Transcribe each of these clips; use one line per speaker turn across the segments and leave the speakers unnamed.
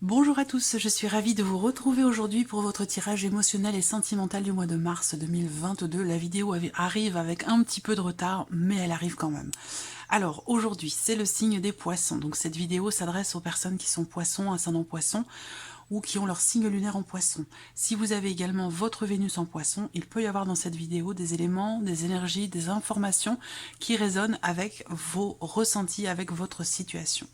Bonjour à tous, je suis ravie de vous retrouver aujourd'hui pour votre tirage émotionnel et sentimental du mois de mars 2022. La vidéo arrive avec un petit peu de retard, mais elle arrive quand même. Alors aujourd'hui, c'est le signe des poissons. Donc cette vidéo s'adresse aux personnes qui sont poissons, ascendant poisson, ou qui ont leur signe lunaire en poisson. Si vous avez également votre Vénus en poisson, il peut y avoir dans cette vidéo des éléments, des énergies, des informations qui résonnent avec vos ressentis, avec votre situation.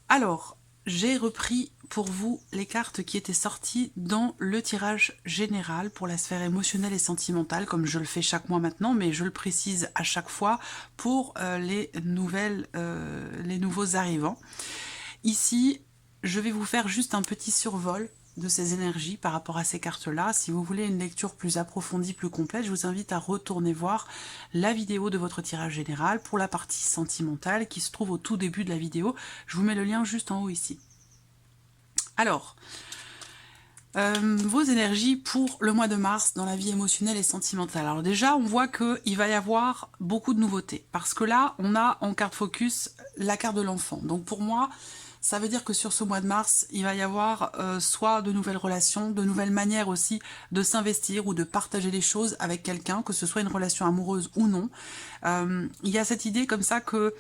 Alors, j'ai repris pour vous les cartes qui étaient sorties dans le tirage général pour la sphère émotionnelle et sentimentale, comme je le fais chaque mois maintenant, mais je le précise à chaque fois pour les nouveaux arrivants. Ici, je vais vous faire juste un petit survol de ces énergies par rapport à ces cartes-là. Si vous voulez une lecture plus approfondie, plus complète, je vous invite à retourner voir la vidéo de votre tirage général pour la partie sentimentale qui se trouve au tout début de la vidéo. Je vous mets le lien juste en haut ici. Alors, vos énergies pour le mois de mars dans la vie émotionnelle et sentimentale. Alors déjà, on voit qu'il va y avoir beaucoup de nouveautés parce que là, on a en carte focus la carte de l'enfant. Donc pour moi, ça veut dire que sur ce mois de mars, il va y avoir soit de nouvelles relations, de nouvelles manières aussi de s'investir ou de partager les choses avec quelqu'un, que ce soit une relation amoureuse ou non. Il y a cette idée comme ça que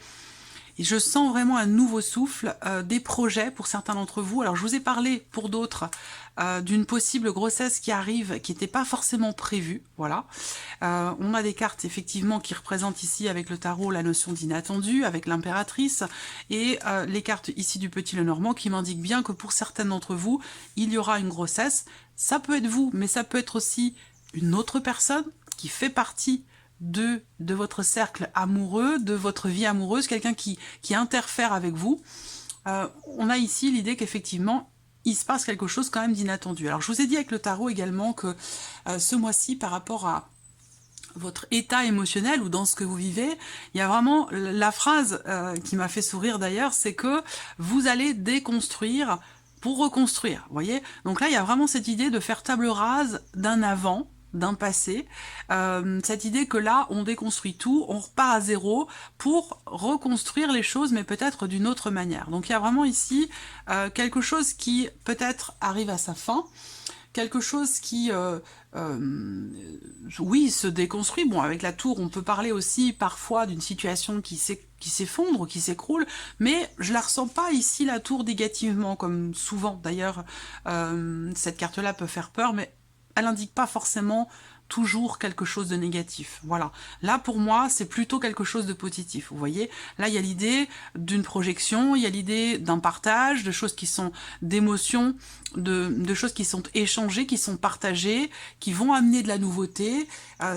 je sens vraiment un nouveau souffle, des projets pour certains d'entre vous. Alors je vous ai parlé pour d'autres d'une possible grossesse qui arrive, qui n'était pas forcément prévue, voilà. On a des cartes effectivement qui représentent ici avec le tarot la notion d'inattendu, avec l'impératrice, et les cartes ici du Petit Lenormand qui m'indiquent bien que pour certaines d'entre vous, il y aura une grossesse. Ça peut être vous, mais ça peut être aussi une autre personne qui fait partie de votre cercle amoureux, de votre vie amoureuse, quelqu'un qui interfère avec vous. On a ici l'idée qu'effectivement, il se passe quelque chose quand même d'inattendu. Alors je vous ai dit avec le tarot également que ce mois-ci, par rapport à votre état émotionnel ou dans ce que vous vivez, il y a vraiment la phrase qui m'a fait sourire d'ailleurs, c'est que vous allez déconstruire pour reconstruire, vous voyez. Donc là, il y a vraiment cette idée de faire table rase d'un avant, d'un passé, cette idée que là, on déconstruit tout, on repart à zéro pour reconstruire les choses, mais peut-être d'une autre manière. Donc il y a vraiment ici quelque chose qui peut-être arrive à sa fin, quelque chose qui, oui, se déconstruit. Bon, avec la tour, on peut parler aussi parfois d'une situation qui s'effondre, qui s'écroule, mais je la ressens pas ici, la tour, négativement, comme souvent. D'ailleurs, cette carte-là peut faire peur, mais elle n'indique pas forcément toujours quelque chose de négatif. Voilà. Là, pour moi, c'est plutôt quelque chose de positif. Vous voyez, là, il y a l'idée d'une projection, il y a l'idée d'un partage, de choses qui sont d'émotions, de choses qui sont échangées, qui sont partagées, qui vont amener de la nouveauté.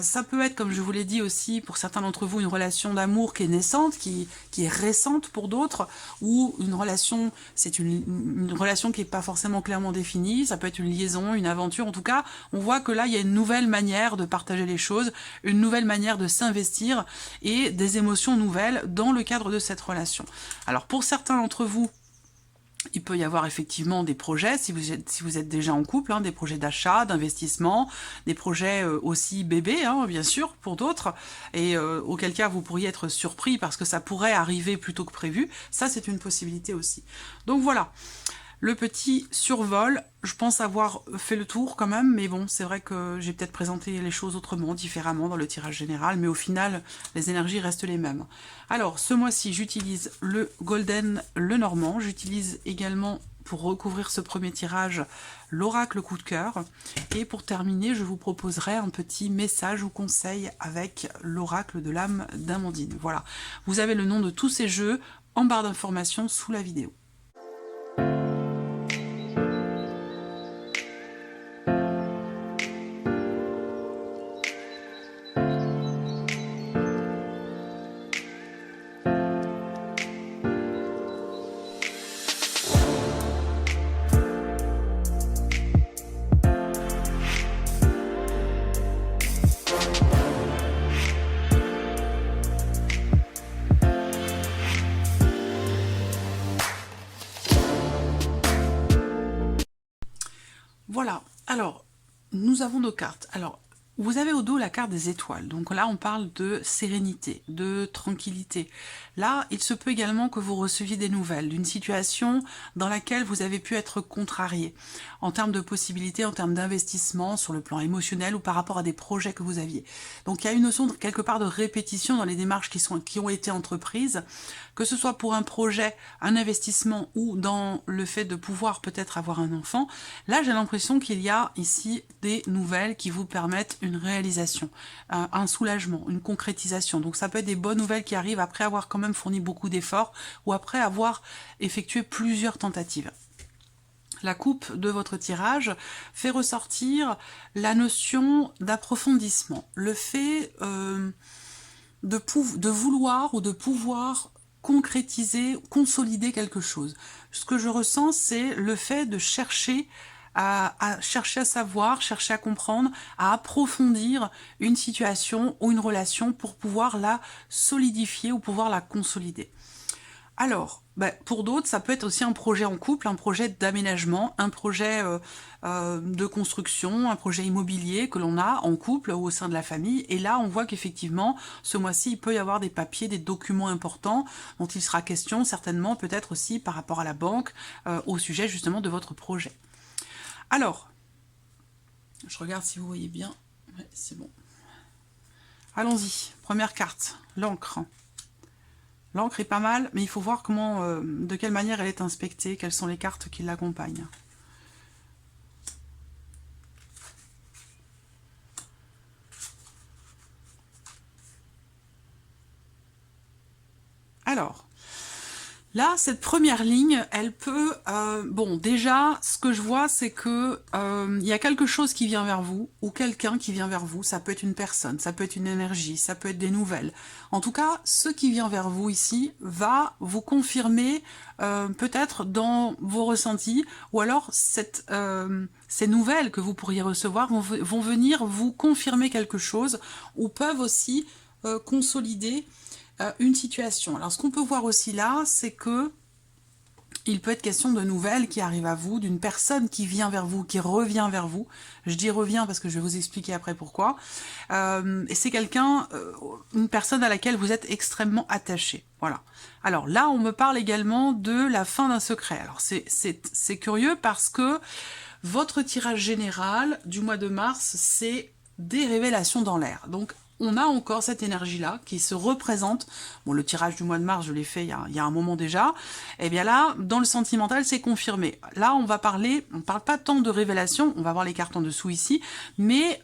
Ça peut être, comme je vous l'ai dit aussi, pour certains d'entre vous, une relation d'amour qui est naissante, qui est récente pour d'autres, ou une relation, c'est une relation qui n'est pas forcément clairement définie, ça peut être une liaison, une aventure, en tout cas, on voit que là, il y a une nouvelle manière de partager les choses, une nouvelle manière de s'investir et des émotions nouvelles dans le cadre de cette relation. Alors pour certains d'entre vous, il peut y avoir effectivement des projets, si vous êtes déjà en couple, hein, des projets d'achat, d'investissement, des projets aussi bébés, hein, bien sûr, pour d'autres, et auquel cas vous pourriez être surpris parce que ça pourrait arriver plus tôt que prévu. Ça, c'est une possibilité aussi. Donc voilà. Le petit survol, je pense avoir fait le tour quand même, mais bon, c'est vrai que j'ai peut-être présenté les choses autrement, différemment dans le tirage général, mais au final, les énergies restent les mêmes. Alors, ce mois-ci, j'utilise le Golden Lenormand, j'utilise également, pour recouvrir ce premier tirage, l'oracle coup de cœur, et pour terminer, je vous proposerai un petit message ou conseil avec l'oracle de l'âme d'Amandine. Voilà, vous avez le nom de tous ces jeux en barre d'informations sous la vidéo. Voilà, alors, nous avons nos cartes. Alors, Vous avez au dos la carte des étoiles, donc là on parle de sérénité, de tranquillité. Là, il se peut également que vous receviez des nouvelles d'une situation dans laquelle vous avez pu être contrarié, en termes de possibilités, en termes d'investissement, sur le plan émotionnel ou par rapport à des projets que vous aviez. Donc il y a une notion de, quelque part de répétition dans les démarches qui ont été entreprises, que ce soit pour un projet, un investissement ou dans le fait de pouvoir peut-être avoir un enfant. Là, j'ai l'impression qu'il y a ici des nouvelles qui vous permettent une réalisation, un soulagement, une concrétisation. Donc ça peut être des bonnes nouvelles qui arrivent après avoir quand même fourni beaucoup d'efforts ou après avoir effectué plusieurs tentatives. La coupe de votre tirage fait ressortir la notion d'approfondissement, le fait de vouloir ou de pouvoir concrétiser, consolider quelque chose. Ce que je ressens, c'est le fait de chercher à chercher à savoir, chercher à comprendre, à approfondir une situation ou une relation pour pouvoir la solidifier ou pouvoir la consolider. Alors, pour d'autres, ça peut être aussi un projet en couple, un projet d'aménagement, un projet de construction, un projet immobilier que l'on a en couple ou au sein de la famille. Et là, on voit qu'effectivement, ce mois-ci, il peut y avoir des papiers, des documents importants dont il sera question certainement, peut-être aussi par rapport à la banque, au sujet justement de votre projet. Alors, je regarde si vous voyez bien. Ouais, c'est bon. Allons-y. Première carte, l'encre. L'encre est pas mal, mais il faut voir comment, de quelle manière elle est inspectée, quelles sont les cartes qui l'accompagnent. Alors, là, cette première ligne, elle peut... bon, déjà, ce que je vois, c'est que il y a quelque chose qui vient vers vous, ou quelqu'un qui vient vers vous. Ça peut être une personne, ça peut être une énergie, ça peut être des nouvelles. En tout cas, ce qui vient vers vous ici va vous confirmer peut-être dans vos ressentis, ou alors ces nouvelles que vous pourriez recevoir vont venir vous confirmer quelque chose, ou peuvent aussi consolider une situation. Alors ce qu'on peut voir aussi là, c'est que il peut être question de nouvelles qui arrivent à vous, d'une personne qui vient vers vous, qui revient vers vous. Je dis revient parce que je vais vous expliquer après pourquoi. Et c'est quelqu'un, une personne à laquelle vous êtes extrêmement attaché. Voilà. Alors là, on me parle également de la fin d'un secret. Alors c'est curieux parce que votre tirage général du mois de mars, c'est des révélations dans l'air. Donc on a encore cette énergie-là qui se représente. Bon, le tirage du mois de mars, je l'ai fait il y a un moment déjà. Et bien là, dans le sentimental, c'est confirmé. Là, on va parler, on ne parle pas tant de révélation, on va voir les cartes en dessous ici, mais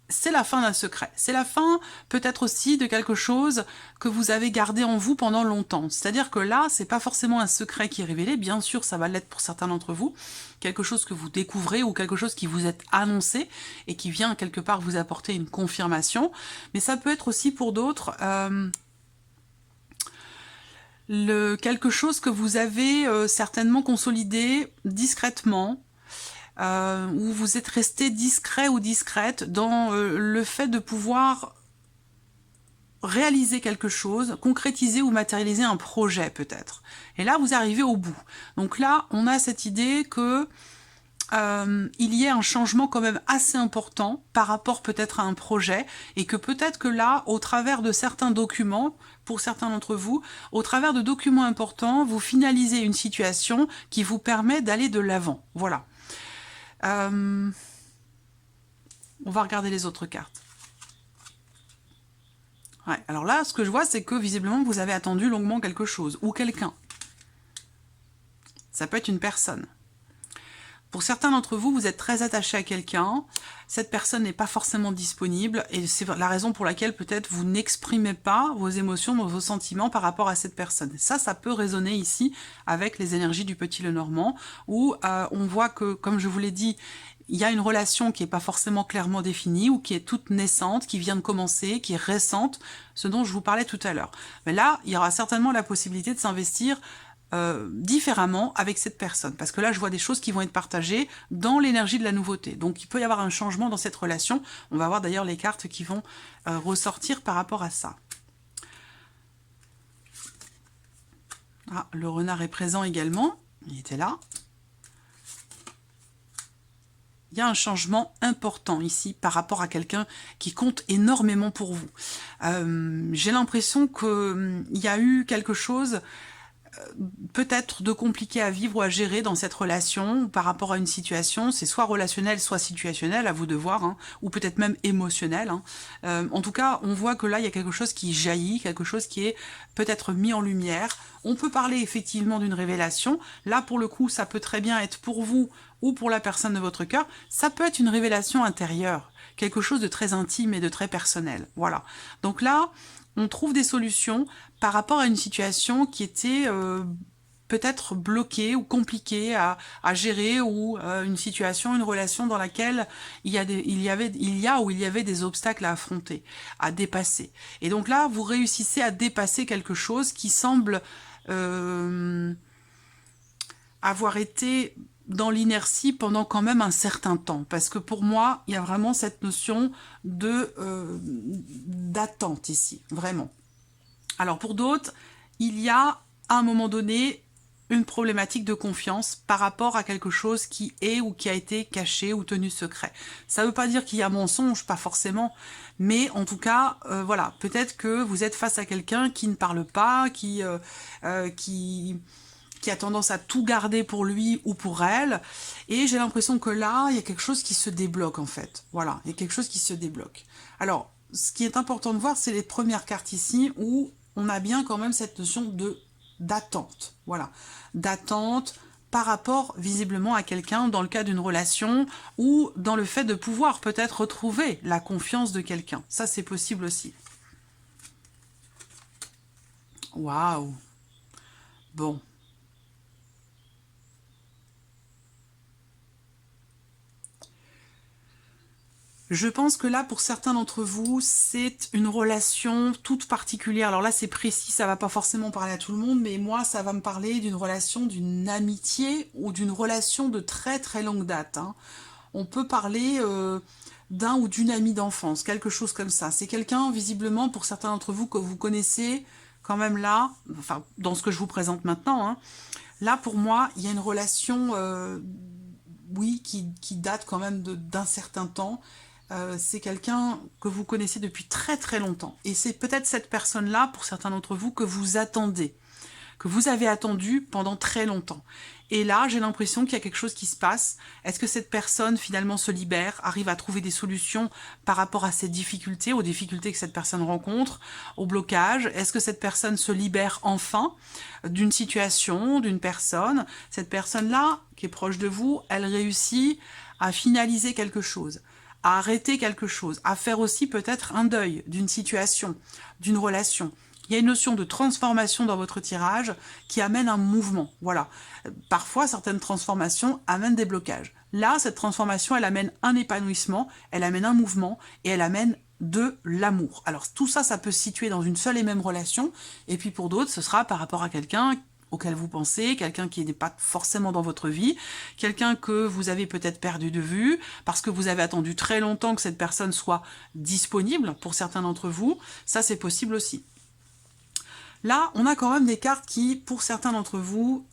c'est la fin d'un secret. C'est la fin peut-être aussi de quelque chose que vous avez gardé en vous pendant longtemps. C'est-à-dire que là, c'est pas forcément un secret qui est révélé. Bien sûr, ça va l'être pour certains d'entre vous. Quelque chose que vous découvrez ou quelque chose qui vous est annoncé et qui vient quelque part vous apporter une confirmation. Mais ça peut être aussi pour d'autres quelque chose que vous avez certainement consolidé discrètement, où vous êtes resté discret ou discrète dans le fait de pouvoir réaliser quelque chose, concrétiser ou matérialiser un projet peut-être. Et là, vous arrivez au bout. Donc là, on a cette idée que il y ait un changement quand même assez important par rapport peut-être à un projet, et que peut-être que là, au travers de certains documents, pour certains d'entre vous, au travers de documents importants, vous finalisez une situation qui vous permet d'aller de l'avant. Voilà. On va regarder les autres cartes. Ouais, alors là, ce que je vois, c'est que visiblement, vous avez attendu longuement quelque chose, ou quelqu'un. Ça peut être une personne. Pour certains d'entre vous, vous êtes très attaché à quelqu'un, cette personne n'est pas forcément disponible, et c'est la raison pour laquelle peut-être vous n'exprimez pas vos émotions, vos sentiments par rapport à cette personne. Ça peut résonner ici avec les énergies du Petit Lenormand, où on voit que, comme je vous l'ai dit, il y a une relation qui n'est pas forcément clairement définie, ou qui est toute naissante, qui vient de commencer, qui est récente, ce dont je vous parlais tout à l'heure. Mais là, il y aura certainement la possibilité de s'investir différemment avec cette personne, parce que là je vois des choses qui vont être partagées dans l'énergie de la nouveauté, donc il peut y avoir un changement dans cette relation. On va voir d'ailleurs les cartes qui vont ressortir par rapport à ça. Ah, le renard est présent également, il était là. Il y a un changement important ici par rapport à quelqu'un qui compte énormément pour vous. J'ai l'impression qu'il y a eu quelque chose peut-être de compliqué à vivre ou à gérer dans cette relation par rapport à une situation. C'est soit relationnel, soit situationnel, à vous de voir, hein, ou peut-être même émotionnel. Hein. En tout cas, on voit que là, il y a quelque chose qui jaillit, quelque chose qui est peut-être mis en lumière. On peut parler effectivement d'une révélation. Là, pour le coup, ça peut très bien être pour vous ou pour la personne de votre cœur. Ça peut être une révélation intérieure, quelque chose de très intime et de très personnel. Voilà. Donc là, on trouve des solutions par rapport à une situation qui était peut-être bloquée ou compliquée à gérer, ou une situation, une relation dans laquelle il y avait des obstacles à affronter, à dépasser. Et donc là, vous réussissez à dépasser quelque chose qui semble avoir été dans l'inertie pendant quand même un certain temps. Parce que pour moi, il y a vraiment cette notion d'attente ici, vraiment. Alors pour d'autres, il y a à un moment donné une problématique de confiance par rapport à quelque chose qui est ou qui a été caché ou tenu secret. Ça ne veut pas dire qu'il y a mensonge, pas forcément, mais en tout cas, voilà, peut-être que vous êtes face à quelqu'un qui ne parle pas, qui a tendance à tout garder pour lui ou pour elle, et j'ai l'impression que là, il y a quelque chose qui se débloque en fait. Voilà, il y a quelque chose qui se débloque. Alors, ce qui est important de voir, c'est les premières cartes ici, où on a bien quand même cette notion d'attente. Voilà, d'attente par rapport visiblement à quelqu'un dans le cas d'une relation, ou dans le fait de pouvoir peut-être retrouver la confiance de quelqu'un. Ça, c'est possible aussi. Waouh. Bon. Je pense que là, pour certains d'entre vous, c'est une relation toute particulière. Alors là, c'est précis, ça va pas forcément parler à tout le monde, mais moi, ça va me parler d'une relation, d'une amitié ou d'une relation de très très longue date. Hein. On peut parler d'un ou d'une amie d'enfance, quelque chose comme ça. C'est quelqu'un, visiblement, pour certains d'entre vous, que vous connaissez quand même là, enfin, dans ce que je vous présente maintenant. Hein. Là, pour moi, il y a une relation, oui, qui date quand même d'un certain temps. C'est quelqu'un que vous connaissez depuis très très longtemps. Et c'est peut-être cette personne-là, pour certains d'entre vous, que vous attendez, que vous avez attendu pendant très longtemps. Et là, j'ai l'impression qu'il y a quelque chose qui se passe. Est-ce que cette personne, finalement, se libère, arrive à trouver des solutions par rapport à ces difficultés, aux difficultés que cette personne rencontre, au blocage? Est-ce que cette personne se libère enfin d'une situation, d'une personne? Cette personne-là, qui est proche de vous, elle réussit à finaliser quelque chose, à arrêter quelque chose, à faire aussi peut-être un deuil d'une situation, d'une relation. Il y a une notion de transformation dans votre tirage qui amène un mouvement. Voilà. Parfois, certaines transformations amènent des blocages. Là, cette transformation, elle amène un épanouissement, elle amène un mouvement et elle amène de l'amour. Alors tout ça, ça peut se situer dans une seule et même relation. Et puis pour d'autres, ce sera par rapport à quelqu'un auquel vous pensez, quelqu'un qui n'est pas forcément dans votre vie, quelqu'un que vous avez peut-être perdu de vue, parce que vous avez attendu très longtemps que cette personne soit disponible pour certains d'entre vous. Ça, c'est possible aussi. Là, on a quand même des cartes qui, pour certains d'entre vous,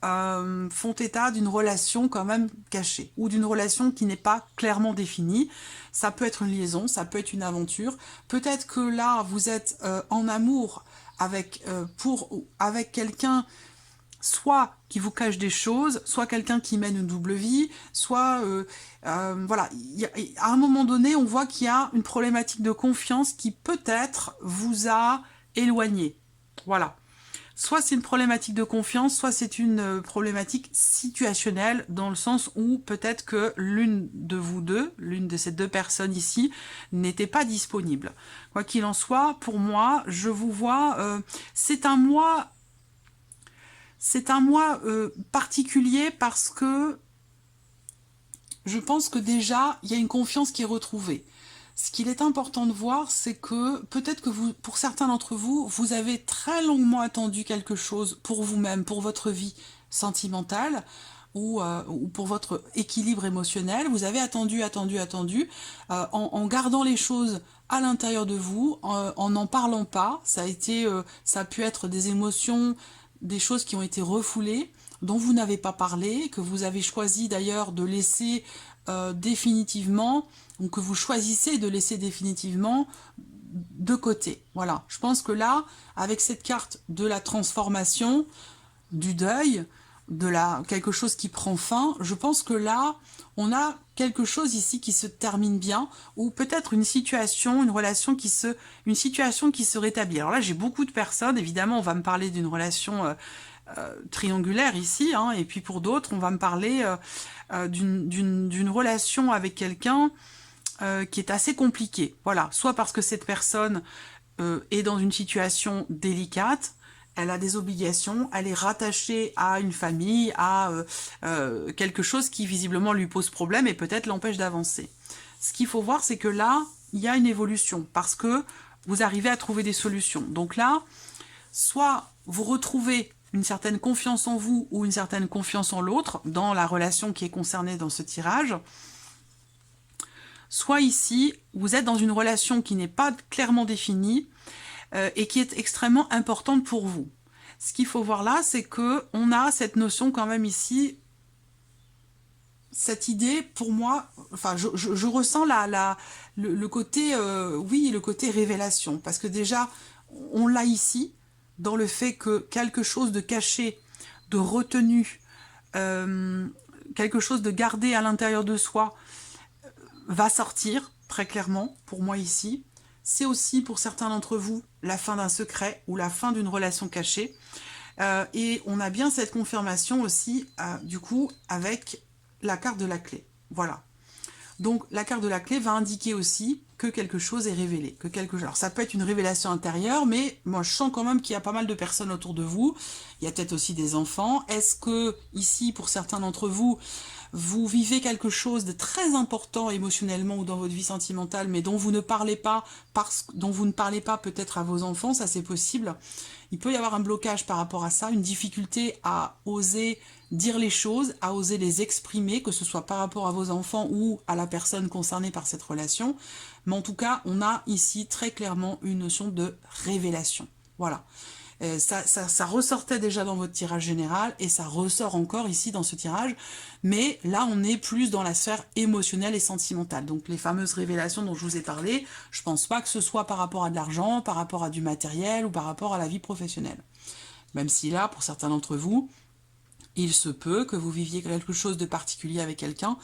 font état d'une relation quand même cachée, ou d'une relation qui n'est pas clairement définie. Ça peut être une liaison, ça peut être une aventure. Peut-être que là, vous êtes en amour avec quelqu'un, soit qui vous cache des choses, soit quelqu'un qui mène une double vie, soit... voilà, à un moment donné, on voit qu'il y a une problématique de confiance qui peut-être vous a éloigné. Voilà. Soit c'est une problématique de confiance, soit c'est une problématique situationnelle, dans le sens où peut-être que l'une de vous deux, l'une de ces deux personnes ici, n'était pas disponible. Quoi qu'il en soit, pour moi, je vous vois, c'est un mois particulier parce que je pense que déjà, il y a une confiance qui est retrouvée. Ce qu'il est important de voir, c'est que peut-être que vous, pour certains d'entre vous, vous avez très longuement attendu quelque chose pour vous-même, pour votre vie sentimentale ou pour votre équilibre émotionnel. Vous avez attendu, en gardant les choses à l'intérieur de vous, en n'en parlant pas. Ça a pu être des émotions, des choses qui ont été refoulées, dont vous n'avez pas parlé, que vous avez choisi d'ailleurs de laisser définitivement, ou que vous choisissez de laisser définitivement de côté. Voilà, je pense que là, avec cette carte de la transformation, du deuil, quelque chose qui prend fin, je pense que là, on a quelque chose ici qui se termine bien, ou peut-être une situation, une situation qui se rétablit. Alors là, j'ai beaucoup de personnes, évidemment, on va me parler d'une relation triangulaire ici, hein, et puis pour d'autres, on va me parler d'une relation avec quelqu'un qui est assez compliquée. Voilà, soit parce que cette personne est dans une situation délicate, elle a des obligations, elle est rattachée à une famille, à quelque chose qui visiblement lui pose problème et peut-être l'empêche d'avancer. Ce qu'il faut voir, c'est que là, il y a une évolution, parce que vous arrivez à trouver des solutions. Donc là, soit vous retrouvez une certaine confiance en vous ou une certaine confiance en l'autre dans la relation qui est concernée dans ce tirage, soit ici, vous êtes dans une relation qui n'est pas clairement définie et qui est extrêmement importante pour vous. Ce qu'il faut voir là, c'est que on a cette notion quand même ici, cette idée, pour moi, enfin, je ressens le côté, oui, le côté révélation, parce que déjà, on l'a ici, dans le fait que quelque chose de caché, de retenu, quelque chose de gardé à l'intérieur de soi, va sortir, très clairement, pour moi ici. C'est aussi, pour certains d'entre vous, la fin d'un secret ou la fin d'une relation cachée. Et on a bien cette confirmation aussi, du coup, avec la carte de la clé. Voilà. Donc, la carte de la clé va indiquer aussi que quelque chose est révélé. Que quelque... Alors, ça peut être une révélation intérieure, mais moi, je sens quand même qu'il y a pas mal de personnes autour de vous. Il y a peut-être aussi des enfants. Est-ce que, ici, pour certains d'entre vous, vous vivez quelque chose de très important émotionnellement ou dans votre vie sentimentale, mais dont vous ne parlez pas, dont vous ne parlez pas peut-être à vos enfants, ça c'est possible. Il peut y avoir un blocage par rapport à ça, une difficulté à oser dire les choses, à oser les exprimer, que ce soit par rapport à vos enfants ou à la personne concernée par cette relation. Mais en tout cas, on a ici très clairement une notion de révélation. Voilà. Ça ressortait déjà dans votre tirage général et ça ressort encore ici dans ce tirage, mais là on est plus dans la sphère émotionnelle et sentimentale. Donc les fameuses révélations dont je vous ai parlé, je pense pas que ce soit par rapport à de l'argent, par rapport à du matériel ou par rapport à la vie professionnelle. Même si là, pour certains d'entre vous, il se peut que vous viviez quelque chose de particulier avec quelqu'un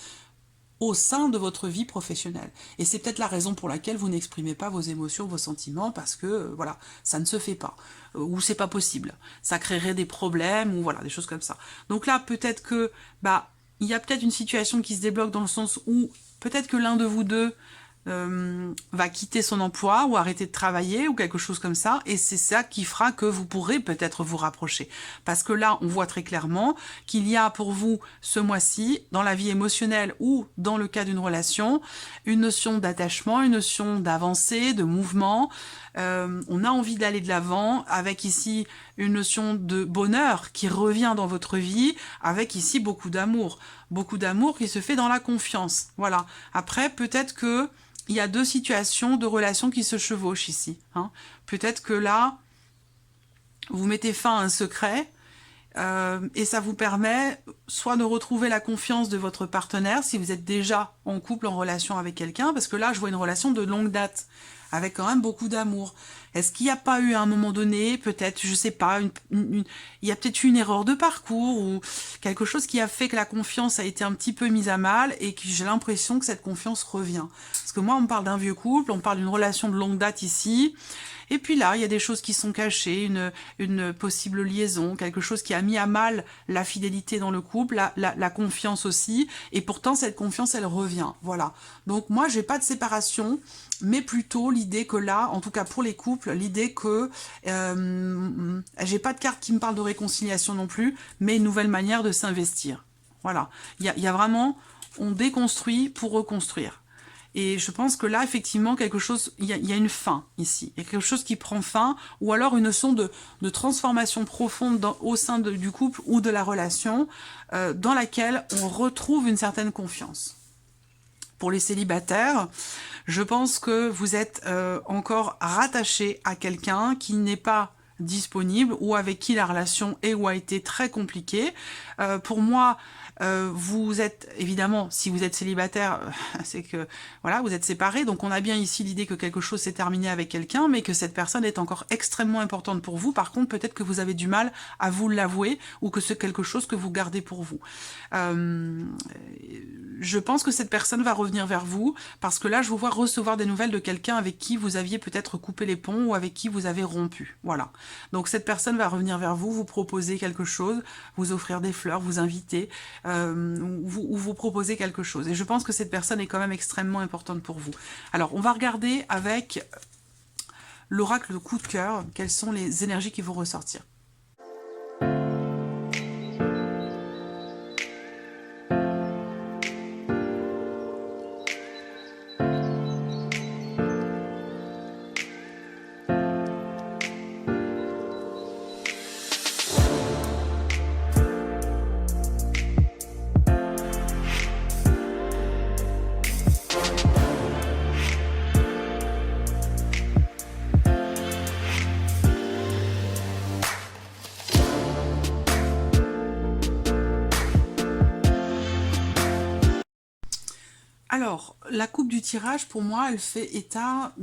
au sein de votre vie professionnelle. Et c'est peut-être la raison pour laquelle vous n'exprimez pas vos émotions, vos sentiments, parce que, voilà, ça ne se fait pas, ou c'est pas possible. Ça créerait des problèmes, ou voilà, des choses comme ça. Donc là, peut-être que, il y a peut-être une situation qui se débloque dans le sens où, peut-être que l'un de vous deux va quitter son emploi ou arrêter de travailler ou quelque chose comme ça, et c'est ça qui fera que vous pourrez peut-être vous rapprocher. Parce que là, on voit très clairement qu'il y a pour vous ce mois-ci, dans la vie émotionnelle ou dans le cas d'une relation, une notion d'attachement, une notion d'avancée, de mouvement. On a envie d'aller de l'avant, avec ici une notion de bonheur qui revient dans votre vie, avec ici beaucoup d'amour qui se fait dans la confiance. Voilà. Après, peut-être que il y a deux situations de relations qui se chevauchent ici. Hein. Peut-être que là, vous mettez fin à un secret et ça vous permet soit de retrouver la confiance de votre partenaire si vous êtes déjà en couple, en relation avec quelqu'un, parce que là, je vois une relation de longue date, avec quand même beaucoup d'amour. Est-ce qu'il n'y a pas eu à un moment donné, peut-être, je sais pas, il y a peut-être eu une erreur de parcours ou quelque chose qui a fait que la confiance a été un petit peu mise à mal et que j'ai l'impression que cette confiance revient. Parce que moi, on me parle d'un vieux couple, on me parle d'une relation de longue date ici. Et puis là, il y a des choses qui sont cachées, une possible liaison, quelque chose qui a mis à mal la fidélité dans le couple, la confiance aussi. Et pourtant, cette confiance, elle revient. Voilà. Donc moi, j'ai pas de séparation, mais plutôt l'idée que là, en tout cas pour les couples, l'idée que j'ai pas de carte qui me parle de réconciliation non plus, mais une nouvelle manière de s'investir. Voilà. Il y a vraiment, on déconstruit pour reconstruire. Et je pense que là, effectivement, quelque chose, il y a une fin ici. Il y a quelque chose qui prend fin, ou alors une notion de transformation profonde au sein du couple ou de la relation, dans laquelle on retrouve une certaine confiance. Pour les célibataires, je pense que vous êtes encore rattaché à quelqu'un qui n'est pas disponible ou avec qui la relation est ou a été très compliquée. Pour moi, Vous êtes, évidemment, si vous êtes célibataire, c'est que, voilà, vous êtes séparés, donc on a bien ici l'idée que quelque chose s'est terminé avec quelqu'un, mais que cette personne est encore extrêmement importante pour vous. Par contre, peut-être que vous avez du mal à vous l'avouer, ou que c'est quelque chose que vous gardez pour vous. Je pense que cette personne va revenir vers vous, parce que là, je vous vois recevoir des nouvelles de quelqu'un avec qui vous aviez peut-être coupé les ponts, ou avec qui vous avez rompu. Voilà. Donc cette personne va revenir vers vous, vous proposer quelque chose, vous offrir des fleurs, vous inviter, vous proposer quelque chose. Et je pense que cette personne est quand même extrêmement importante pour vous. Alors, on va regarder avec l'oracle de coup de cœur, quelles sont les énergies qui vont ressortir. Alors, la coupe du tirage, pour moi, elle fait état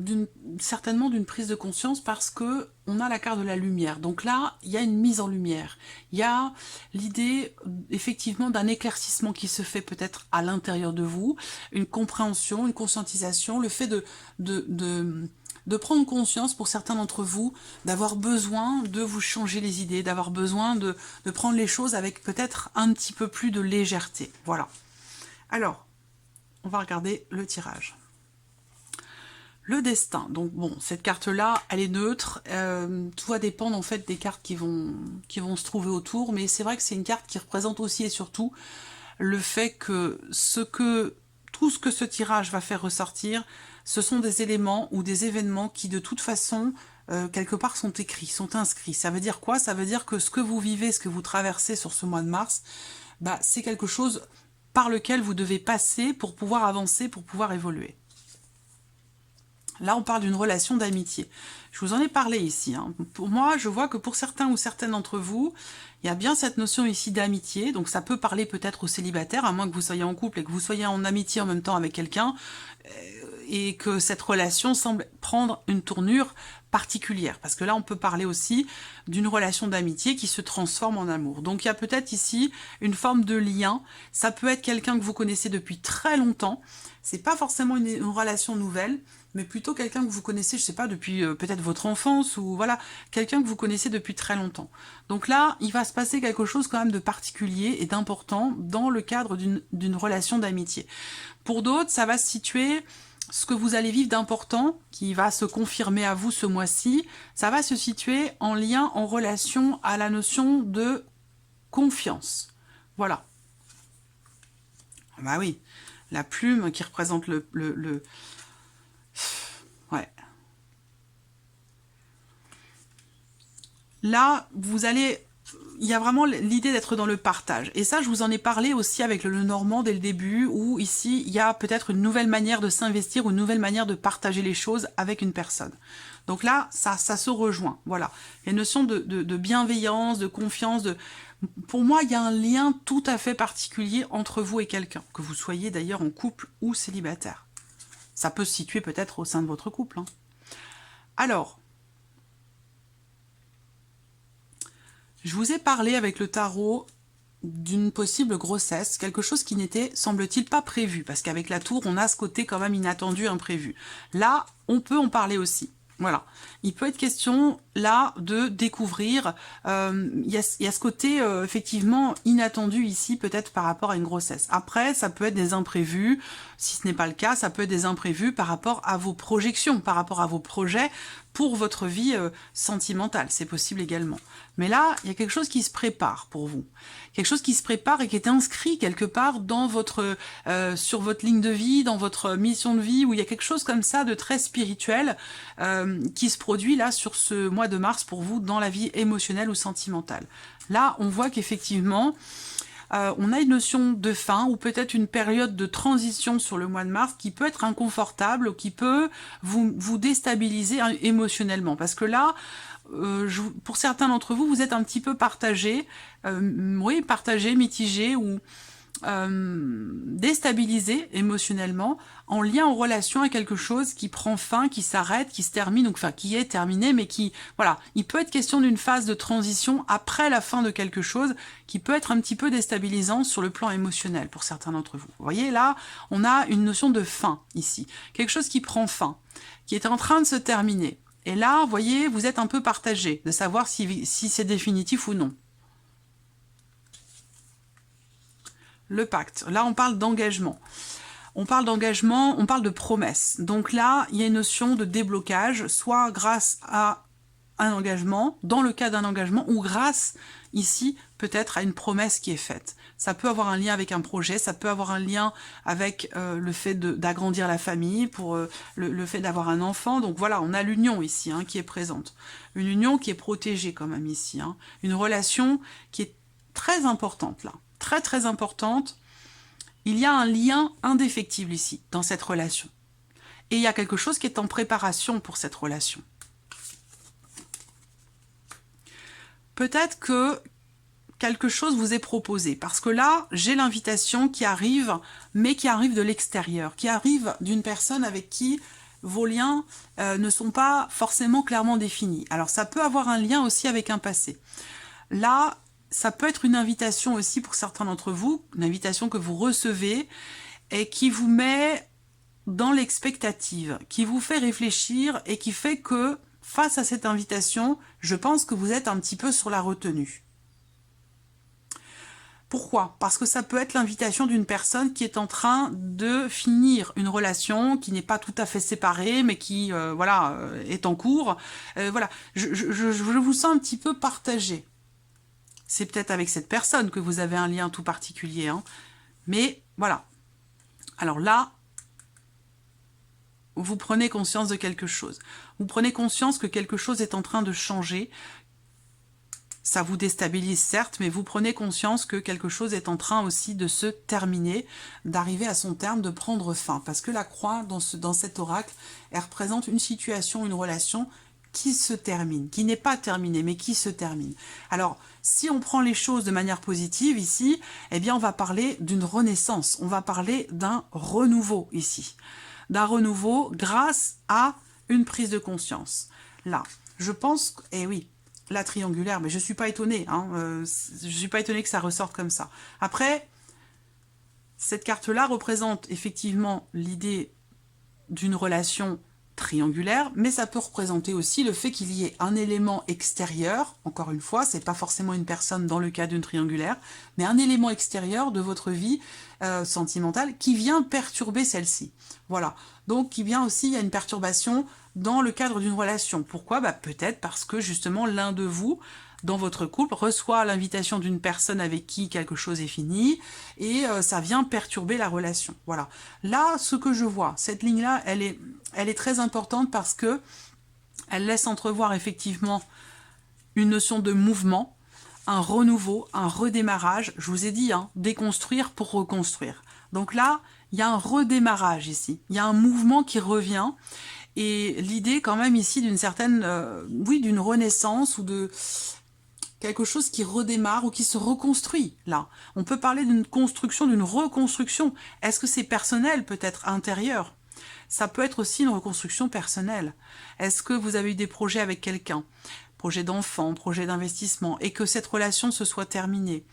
certainement d'une prise de conscience parce que on a la carte de la lumière. Donc là, il y a une mise en lumière. Il y a l'idée, effectivement, d'un éclaircissement qui se fait peut-être à l'intérieur de vous, une compréhension, une conscientisation, le fait de prendre conscience pour certains d'entre vous, d'avoir besoin de vous changer les idées, d'avoir besoin de prendre les choses avec peut-être un petit peu plus de légèreté. Voilà. Alors, on va regarder le tirage. Le destin. Donc bon, cette carte-là, elle est neutre. Tout va dépendre en fait des cartes qui vont se trouver autour. Mais c'est vrai que c'est une carte qui représente aussi et surtout le fait que tout ce que ce tirage va faire ressortir, ce sont des éléments ou des événements qui de toute façon, quelque part, sont écrits, sont inscrits. Ça veut dire quoi? Ça veut dire que ce que vous vivez, ce que vous traversez sur ce mois de mars, bah, c'est quelque chose par lequel vous devez passer pour pouvoir avancer, pour pouvoir évoluer. Là, on parle d'une relation d'amitié. Je vous en ai parlé ici. Hein. Pour moi, je vois que pour certains ou certaines d'entre vous, il y a bien cette notion ici d'amitié. Donc ça peut parler peut-être aux célibataires, à moins que vous soyez en couple et que vous soyez en amitié en même temps avec quelqu'un, et que cette relation semble prendre une tournure particulière. Parce que là, on peut parler aussi d'une relation d'amitié qui se transforme en amour. Donc il y a peut-être ici une forme de lien. Ça peut être quelqu'un que vous connaissez depuis très longtemps. C'est pas forcément une relation nouvelle, mais plutôt quelqu'un que vous connaissez, je sais pas, depuis peut-être votre enfance, ou voilà, quelqu'un que vous connaissez depuis très longtemps. Donc là, il va se passer quelque chose quand même de particulier et d'important dans le cadre d'une relation d'amitié. Pour d'autres, ça va se situer, ce que vous allez vivre d'important, qui va se confirmer à vous ce mois-ci, ça va se situer en lien, en relation à la notion de confiance. Voilà. Bah oui, la plume qui représente Ouais. Là, il y a vraiment l'idée d'être dans le partage. Et ça, je vous en ai parlé aussi avec le Normand dès le début, où ici, il y a peut-être une nouvelle manière de s'investir, ou une nouvelle manière de partager les choses avec une personne. Donc là, ça se rejoint. Voilà. Il y a une notion de bienveillance, de confiance. Pour moi, il y a un lien tout à fait particulier entre vous et quelqu'un, que vous soyez d'ailleurs en couple ou célibataire. Ça peut se situer peut-être au sein de votre couple. Hein. Alors, je vous ai parlé avec le tarot d'une possible grossesse, quelque chose qui n'était, semble-t-il, pas prévu, parce qu'avec la tour, on a ce côté quand même inattendu, imprévu. Là, on peut en parler aussi. Voilà. Il peut être question, là, de découvrir, il y a ce côté, effectivement, inattendu ici, peut-être par rapport à une grossesse. Après, ça peut être des imprévus, si ce n'est pas le cas, ça peut être des imprévus par rapport à vos projections, par rapport à vos projets, pour votre vie sentimentale, c'est possible également. Mais là, il y a quelque chose qui se prépare pour vous. Quelque chose qui se prépare et qui est inscrit quelque part dans sur votre ligne de vie, dans votre mission de vie, où il y a quelque chose comme ça de très spirituel qui se produit là sur ce mois de mars pour vous dans la vie émotionnelle ou sentimentale. Là, on voit qu'effectivement, on a une notion de fin ou peut-être une période de transition sur le mois de mars qui peut être inconfortable ou qui peut vous déstabiliser émotionnellement. Parce que là, pour certains d'entre vous, vous êtes un petit peu partagés, oui, partagés, mitigés, ou déstabilisé émotionnellement, en lien en relation à quelque chose qui prend fin, qui s'arrête, qui se termine, donc, enfin qui est terminé, mais qui, voilà, il peut être question d'une phase de transition après la fin de quelque chose qui peut être un petit peu déstabilisant sur le plan émotionnel pour certains d'entre vous. Vous voyez, là, on a une notion de fin ici, quelque chose qui prend fin, qui est en train de se terminer. Et là, vous voyez, vous êtes un peu partagé de savoir si c'est définitif ou non. Le pacte. Là, on parle d'engagement. On parle d'engagement, on parle de promesse. Donc là, il y a une notion de déblocage, soit grâce à un engagement, dans le cas d'un engagement, ou grâce, ici, peut-être à une promesse qui est faite. Ça peut avoir un lien avec un projet, ça peut avoir un lien avec le fait d'agrandir la famille, pour le fait d'avoir un enfant. Donc voilà, on a l'union ici hein, qui est présente. Une union qui est protégée quand même ici. Hein. Une relation qui est très importante là. Très très importante, il y a un lien indéfectible ici, dans cette relation. Et il y a quelque chose qui est en préparation pour cette relation. Peut-être que quelque chose vous est proposé, parce que là, j'ai l'invitation qui arrive, mais qui arrive de l'extérieur, qui arrive d'une personne avec qui vos liens ne sont pas forcément clairement définis. Alors ça peut avoir un lien aussi avec un passé. Là, ça peut être une invitation aussi pour certains d'entre vous, une invitation que vous recevez et qui vous met dans l'expectative, qui vous fait réfléchir et qui fait que, face à cette invitation, je pense que vous êtes un petit peu sur la retenue. Pourquoi? Parce que ça peut être l'invitation d'une personne qui est en train de finir une relation, qui n'est pas tout à fait séparée, mais qui voilà, est en cours. Voilà, je vous sens un petit peu partagé. C'est peut-être avec cette personne que vous avez un lien tout particulier. Hein. Mais voilà. Alors là, vous prenez conscience de quelque chose. Vous prenez conscience que quelque chose est en train de changer. Ça vous déstabilise certes, mais vous prenez conscience que quelque chose est en train aussi de se terminer, d'arriver à son terme, de prendre fin. Parce que la croix, dans cet oracle, elle représente une situation, une relation qui se termine, qui n'est pas terminée, mais qui se termine. Alors, si on prend les choses de manière positive ici, eh bien on va parler d'une renaissance, on va parler d'un renouveau ici. D'un renouveau grâce à une prise de conscience. Là, je pense, eh oui, la triangulaire, mais je ne suis pas étonnée, hein, je ne suis pas étonnée que ça ressorte comme ça. Après, cette carte-là représente effectivement l'idée d'une relation triangulaire, mais ça peut représenter aussi le fait qu'il y ait un élément extérieur, encore une fois, c'est pas forcément une personne dans le cas d'une triangulaire, mais un élément extérieur de votre vie sentimentale qui vient perturber celle-ci. Voilà, donc qui vient aussi, il y a une perturbation dans le cadre d'une relation. Pourquoi? Peut-être parce que justement l'un de vous, dans votre couple, reçoit l'invitation d'une personne avec qui quelque chose est fini, et ça vient perturber la relation. Voilà. Là, ce que je vois, cette ligne-là, elle est très importante parce que elle laisse entrevoir effectivement une notion de mouvement, un renouveau, un redémarrage. Je vous ai dit, hein, déconstruire pour reconstruire. Donc là, il y a un redémarrage ici. Il y a un mouvement qui revient. Et l'idée quand même ici d'une certaine, oui, d'une renaissance ou de quelque chose qui redémarre ou qui se reconstruit, là. On peut parler d'une construction, d'une reconstruction. Est-ce que c'est personnel, peut-être intérieur? Ça peut être aussi une reconstruction personnelle. Est-ce que vous avez eu des projets avec quelqu'un? Projet d'enfant, projet d'investissement, et que cette relation se soit terminée,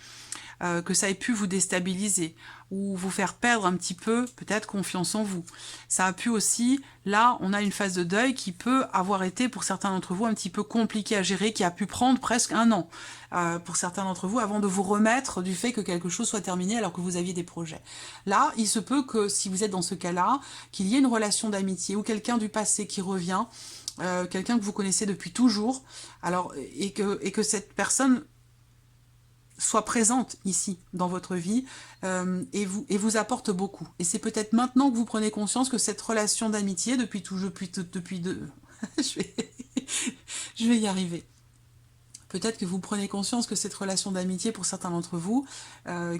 que ça ait pu vous déstabiliser, ou vous faire perdre un petit peu, peut-être, confiance en vous. Ça a pu aussi, là, on a une phase de deuil qui peut avoir été, pour certains d'entre vous, un petit peu compliquée à gérer, qui a pu prendre presque 1 an, pour certains d'entre vous, avant de vous remettre du fait que quelque chose soit terminé alors que vous aviez des projets. Là, il se peut que, si vous êtes dans ce cas-là, qu'il y ait une relation d'amitié, ou quelqu'un du passé qui revient, quelqu'un que vous connaissez depuis toujours, alors, et que cette personne soit présente ici dans votre vie et vous apporte beaucoup. Et c'est peut-être maintenant que vous prenez conscience que cette relation d'amitié depuis je vais y arriver. Peut-être que vous prenez conscience que cette relation d'amitié pour certains d'entre vous,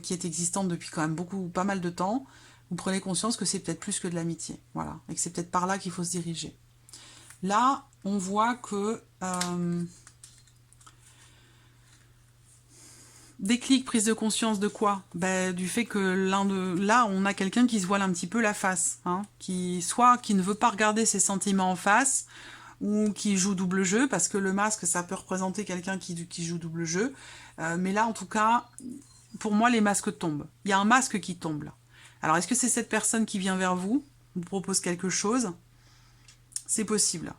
qui est existante depuis quand même pas mal de temps, vous prenez conscience que c'est peut-être plus que de l'amitié. Voilà. Et que c'est peut-être par là qu'il faut se diriger. Là, on voit que Déclic, prise de conscience de quoi? Ben, du fait que là, on a quelqu'un qui se voile un petit peu la face, hein, soit qui ne veut pas regarder ses sentiments en face, ou qui joue double jeu, parce que le masque, ça peut représenter quelqu'un qui joue double jeu. Mais là, en tout cas, pour moi, les masques tombent. Il y a un masque qui tombe, là. Alors, est-ce que c'est cette personne qui vient vers vous, vous propose quelque chose? C'est possible.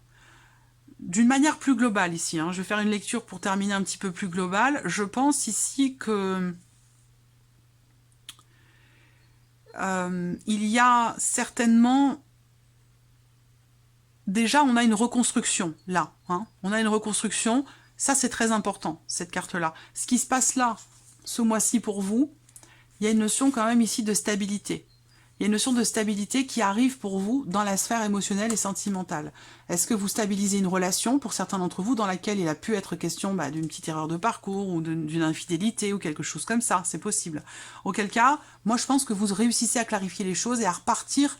D'une manière plus globale ici, hein, je vais faire une lecture pour terminer un petit peu plus globale. Je pense ici que il y a certainement... Déjà, on a une reconstruction, là. Hein, on a une reconstruction. Ça, c'est très important, cette carte-là. Ce qui se passe là, ce mois-ci pour vous, il y a une notion quand même ici de stabilité. Il y a une notion de stabilité qui arrive pour vous dans la sphère émotionnelle et sentimentale. Est-ce que vous stabilisez une relation, pour certains d'entre vous, dans laquelle il a pu être question d'une petite erreur de parcours ou d'une infidélité ou quelque chose comme ça? C'est possible. Auquel cas, moi je pense que vous réussissez à clarifier les choses et à repartir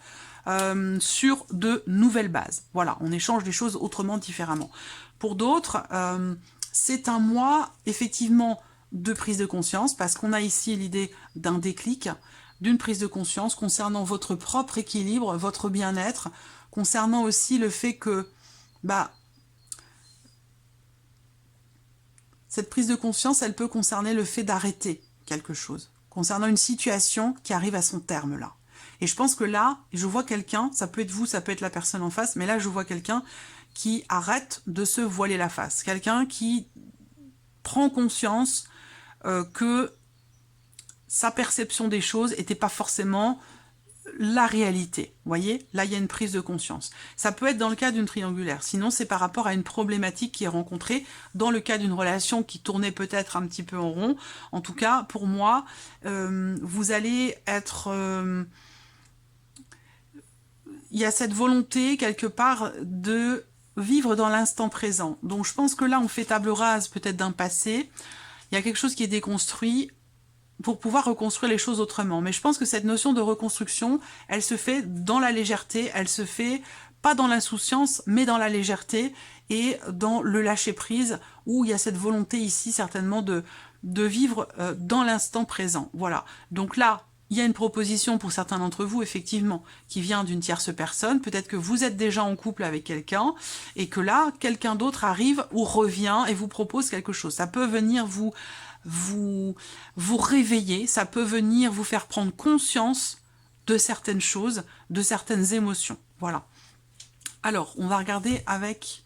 sur de nouvelles bases. Voilà, on échange les choses autrement, différemment. Pour d'autres, c'est un mois, effectivement, de prise de conscience, parce qu'on a ici l'idée d'un déclic, d'une prise de conscience concernant votre propre équilibre, votre bien-être, concernant aussi le fait que cette prise de conscience, elle peut concerner le fait d'arrêter quelque chose, concernant une situation qui arrive à son terme là. Et je pense que là, je vois quelqu'un, ça peut être vous, ça peut être la personne en face, mais là je vois quelqu'un qui arrête de se voiler la face, quelqu'un qui prend conscience que sa perception des choses n'était pas forcément la réalité. Vous voyez, là, il y a une prise de conscience. Ça peut être dans le cas d'une triangulaire. Sinon, c'est par rapport à une problématique qui est rencontrée dans le cas d'une relation qui tournait peut-être un petit peu en rond. En tout cas, pour moi, vous allez être... il y a cette volonté, quelque part, de vivre dans l'instant présent. Donc, je pense que là, on fait table rase peut-être d'un passé. Il y a quelque chose qui est déconstruit pour pouvoir reconstruire les choses autrement. Mais je pense que cette notion de reconstruction, elle se fait dans la légèreté, elle se fait pas dans l'insouciance, mais dans la légèreté et dans le lâcher-prise, où il y a cette volonté ici certainement de vivre dans l'instant présent. Voilà. Donc là, il y a une proposition pour certains d'entre vous, effectivement, qui vient d'une tierce personne. Peut-être que vous êtes déjà en couple avec quelqu'un et que là, quelqu'un d'autre arrive ou revient et vous propose quelque chose. Ça peut venir vous réveiller, ça peut venir vous faire prendre conscience de certaines choses, de certaines émotions. Voilà. Alors, on va regarder avec,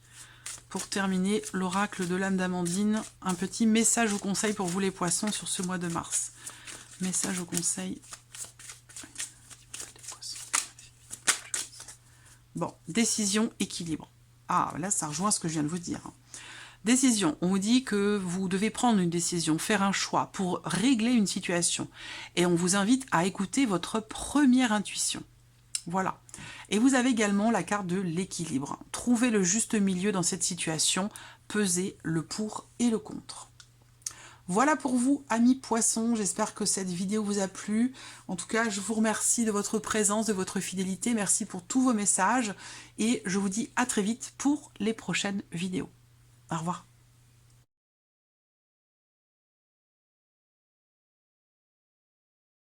pour terminer, l'oracle de l'âme d'Amandine, un petit message ou conseil pour vous les poissons sur ce mois de mars. Message ou conseil. Bon, décision, équilibre. Ah, là, ça rejoint ce que je viens de vous dire. Décision, on vous dit que vous devez prendre une décision, faire un choix pour régler une situation. Et on vous invite à écouter votre première intuition. Voilà. Et vous avez également la carte de l'équilibre. Trouvez le juste milieu dans cette situation, pesez le pour et le contre. Voilà pour vous, amis poissons. J'espère que cette vidéo vous a plu. En tout cas, je vous remercie de votre présence, de votre fidélité. Merci pour tous vos messages. Et je vous dis à très vite pour les prochaines vidéos. Au revoir.